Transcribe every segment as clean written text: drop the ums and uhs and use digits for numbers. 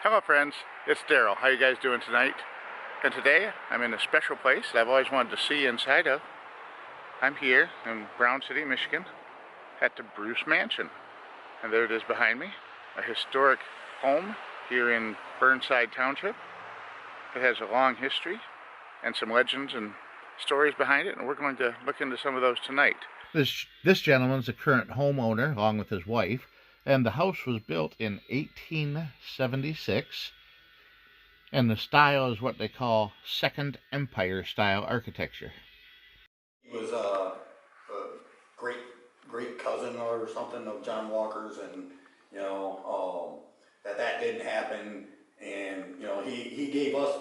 Hello friends, it's Daryl. How you guys doing tonight? And today I'm in a special place that I've always wanted to see inside of. I'm here in Brown City, Michigan at the Bruce Mansion. And there it is behind me, a historic home here in Burnside Township. It has a long history and some legends and stories behind it, and we're going to look into some of those tonight. This gentleman's the current homeowner along with his wife. And the house was built in 1876, and the style is what they call Second Empire style architecture. He was a great cousin or something of John Walker's, and that didn't happen, and he gave us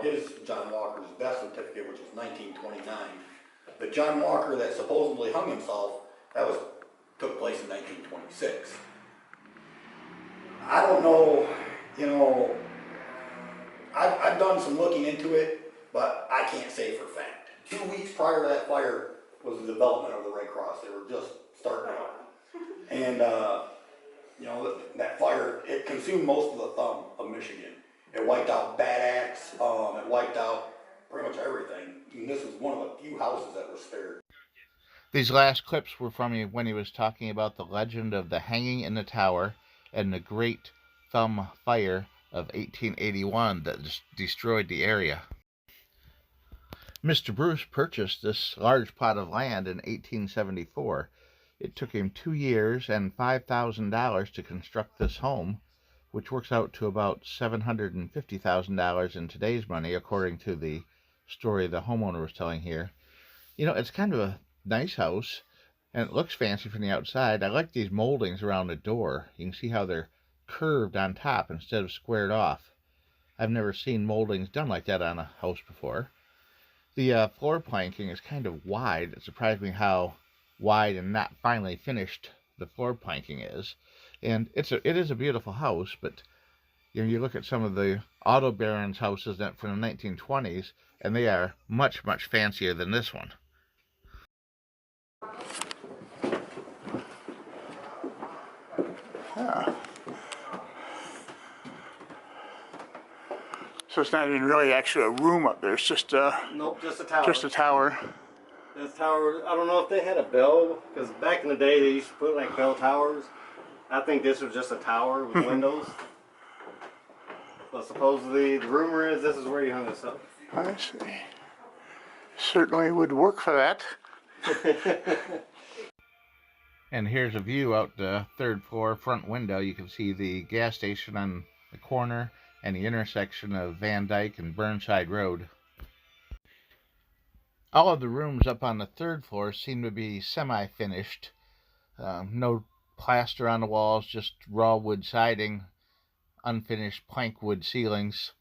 his John Walker's death certificate, which was 1929. The John Walker that supposedly hung himself, took place in 1926. I don't know, I've done some looking into it, but I can't say for a fact. 2 weeks prior to that fire was the development of the Red Cross. They were just starting out. And, that fire, it consumed most of the thumb of Michigan. It wiped out Bad Axe, it wiped out pretty much everything. And this was one of the few houses that were spared. These last clips were from when he was talking about the legend of the hanging in the tower and the Great Thumb Fire of 1881 that destroyed the area. Mr. Bruce purchased this large plot of land in 1874. It took him 2 years and $5,000 to construct this home, which works out to about $750,000 in today's money, according to the story the homeowner was telling here. It's kind of a nice house, and it looks fancy from the outside. I like these moldings around the door. You can see how they're curved on top instead of squared off. I've never seen moldings done like that on a house before. The floor planking is kind of wide. It surprised me how wide and not finely finished the floor planking is. And it is a beautiful house, but you look at some of the auto barons' houses from the 1920s, and they are much, much fancier than this one. So it's not even really actually a room up there. It's just nope, just a tower. Just a tower. This tower, I don't know if they had a bell, because back in the day they used to put like bell towers. I think this was just a tower with windows. But supposedly the rumor is this is where he hung this up. I see. Certainly would work for that. And here's a view out the third floor front window. You can see the gas station on the corner and the intersection of Van Dyke and Burnside Road. All of the rooms up on the third floor seem to be semi-finished. No plaster on the walls, just raw wood siding, unfinished plank wood ceilings.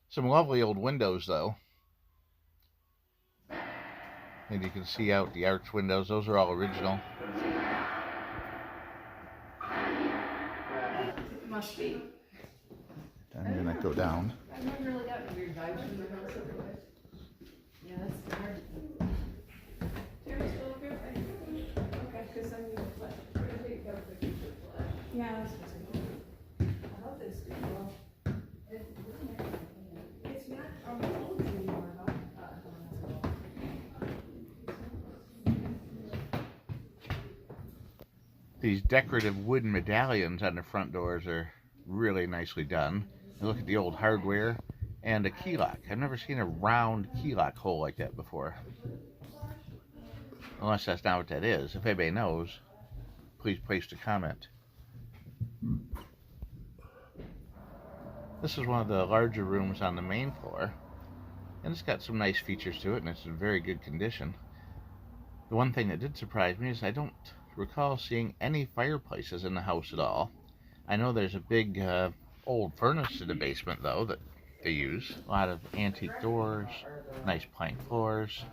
Some lovely old windows, though. And you can see out the arch windows. Those are all original. It must be. I'm gonna go down. I've never really gotten weird vibes from the house otherwise. Yeah, that's hard. Terry's still up here? Okay, because I need a flash. Yeah, that's what I love this as well. It's not old anymore, huh? These decorative wooden medallions on the front doors are really nicely done. And look at the old hardware and a key lock. I've never seen a round key lock hole like that before. Unless that's not what that is. If anybody knows, please place a comment. This is one of the larger rooms on the main floor. And it's got some nice features to it, and it's in very good condition. The one thing that did surprise me is I don't recall seeing any fireplaces in the house at all. I know there's a big old furnace in the basement, though, that they use. A lot of antique doors, nice plank floors,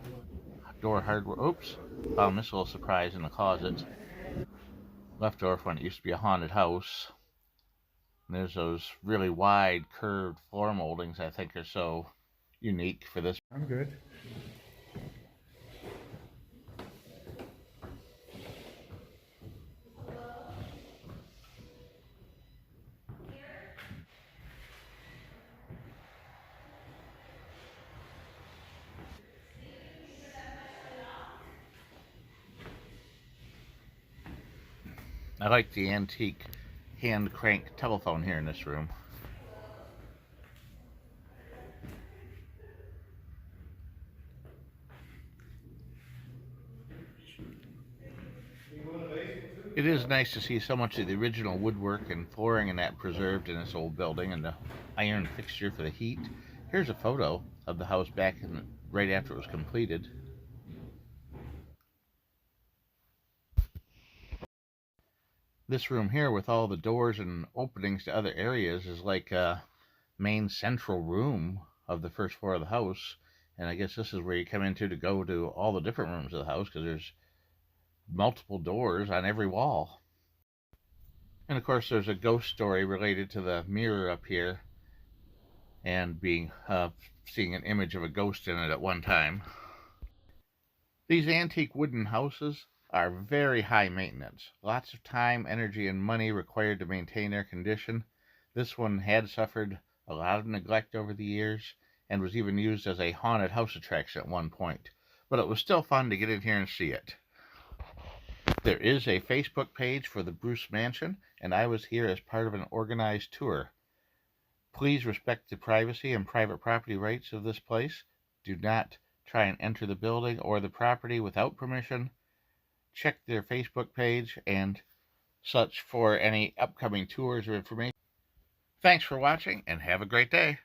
door hardware. Oops, found this little surprise in the closet. Left over from when it used to be a haunted house. And there's those really wide, curved floor moldings I think are so unique for this. I'm good. I like the antique hand crank telephone here in this room. It is nice to see so much of the original woodwork and flooring and that preserved in this old building, and the iron fixture for the heat. Here's a photo of the house back right after it was completed. This room here with all the doors and openings to other areas is like a main central room of the first floor of the house. And I guess this is where you come into to go to all the different rooms of the house, because there's multiple doors on every wall. And of course there's a ghost story related to the mirror up here, and seeing an image of a ghost in it at one time. These antique wooden houses are very high maintenance. Lots of time, energy, and money required to maintain their condition. This one had suffered a lot of neglect over the years and was even used as a haunted house attraction at one point. But it was still fun to get in here and see it. There is a Facebook page for the Bruce Mansion, and I was here as part of an organized tour. Please respect the privacy and private property rights of this place. Do not try and enter the building or the property without permission. Check their Facebook page and such for any upcoming tours or information. Thanks for watching, and have a great day.